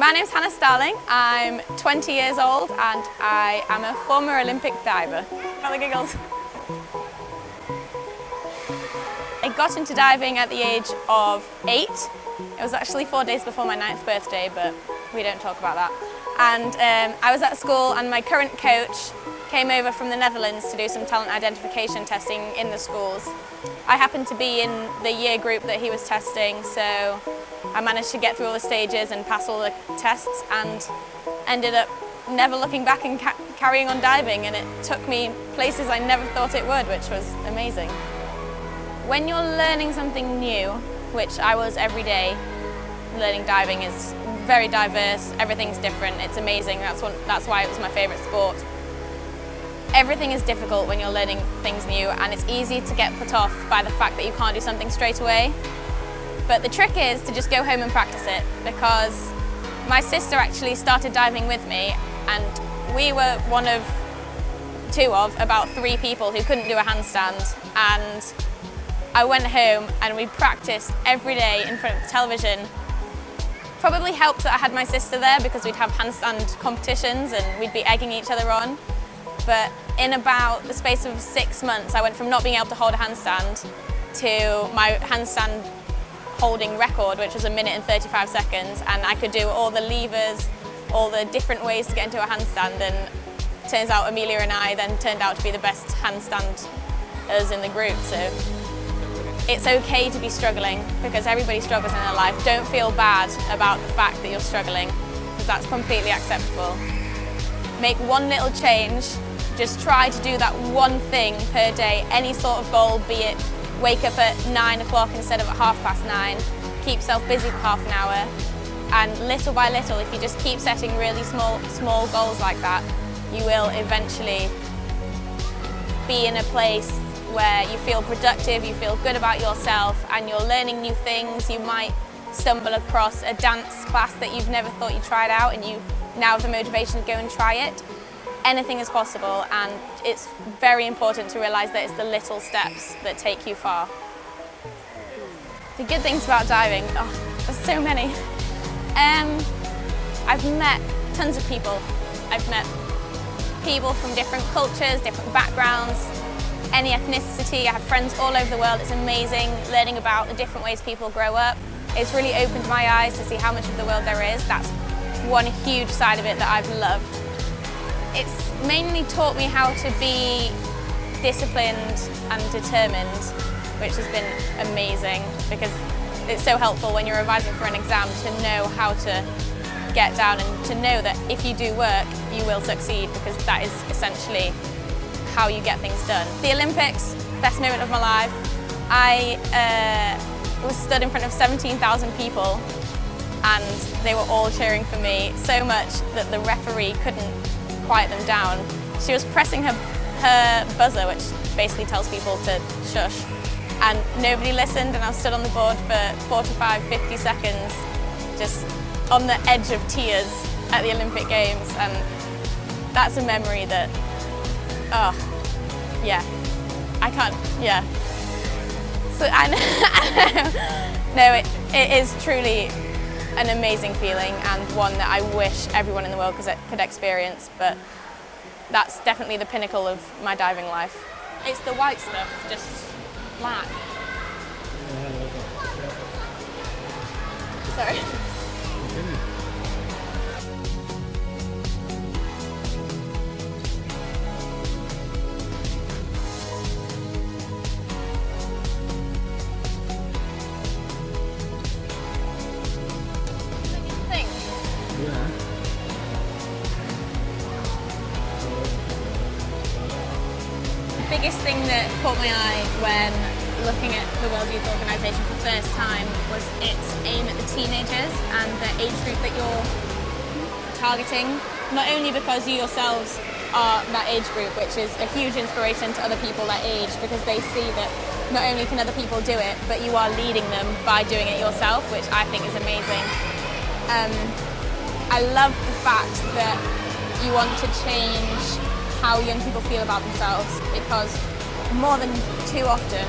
My name's Hannah Starling. I'm 20 years old and I am a former Olympic diver. Got the giggles. I got into diving at the age of 8. It was actually 4 days before my 9th birthday, but we don't talk about that. And I was at school and my current coach came over from the Netherlands to do some talent identification testing in the schools. I happened to be in the year group that he was testing, so I managed to get through all the stages and pass all the tests and ended up never looking back and carrying on diving, and it took me places I never thought it would, which was amazing. When you're learning something new, which I was every day, learning diving is very diverse, everything's different, it's amazing, that's why it was my favourite sport. Everything is difficult when you're learning things new, and it's easy to get put off by the fact that you can't do something straight away. But the trick is to just go home and practice it, because my sister actually started diving with me, and we were one of about 3 people who couldn't do a handstand. And I went home and we practiced every day in front of the television. Probably helped that I had my sister there, because we'd have handstand competitions and we'd be egging each other on. But in about the space of 6 months, I went from not being able to hold a handstand to my handstand holding record, which was 1 minute and 35 seconds, and I could do all the levers, all the different ways to get into a handstand, and turns out Amelia and I then turned out to be the best handstanders in the group. So it's okay to be struggling, because everybody struggles in their life. Don't feel bad about the fact that you're struggling, because that's completely acceptable. Make one little change. Just try to do that one thing per day, any sort of goal, be it wake up at 9 o'clock instead of at 9:30, keep yourself busy for half an hour, and little by little, if you just keep setting really small goals like that, you will eventually be in a place where you feel productive, you feel good about yourself, and you're learning new things. You might stumble across a dance class that you've never thought you tried out, and you now have the motivation to go and try it. Anything is possible, and it's very important to realise that it's the little steps that take you far. The good things about diving, there's so many. I've met tons of people. I've met people from different cultures, different backgrounds, any ethnicity. I have friends all over the world. It's amazing learning about the different ways people grow up. It's really opened my eyes to see how much of the world there is. That's one huge side of it that I've loved. It's mainly taught me how to be disciplined and determined, which has been amazing, because it's so helpful when you're revising for an exam to know how to get down and to know that if you do work, you will succeed, because that is essentially how you get things done. The Olympics, best moment of my life. I was stood in front of 17,000 people, and they were all cheering for me so much that the referee couldn't quiet them down. She was pressing her buzzer, which basically tells people to shush, and nobody listened, and I stood on the board for 45, 50 seconds, just on the edge of tears at the Olympic Games, and that's a memory that, yeah, I can't, yeah. So I know, no, it is truly an amazing feeling, and one that I wish everyone in the world could experience, but that's definitely the pinnacle of my diving life. It's the white stuff, just black. Sorry. The biggest thing that caught my eye when looking at the World Youth Organisation for the first time was its aim at the teenagers and the age group that you're targeting. Not only because you yourselves are that age group, which is a huge inspiration to other people that age, because they see that not only can other people do it, but you are leading them by doing it yourself, which I think is amazing. I love the fact that you want to change how young people feel about themselves, because more than too often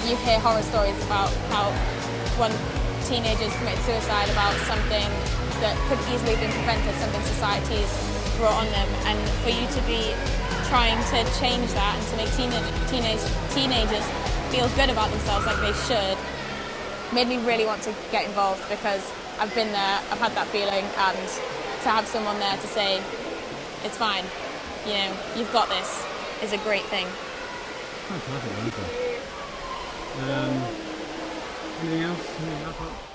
you hear horror stories about how one teenagers commit suicide about something that could easily have been prevented, something society's brought on them, and for you to be trying to change that and to make teenagers feel good about themselves like they should, made me really want to get involved, because I've been there, I've had that feeling, and to have someone there to say, it's fine, you know, you've got this, is a great thing. Fantastic answer. Anything else?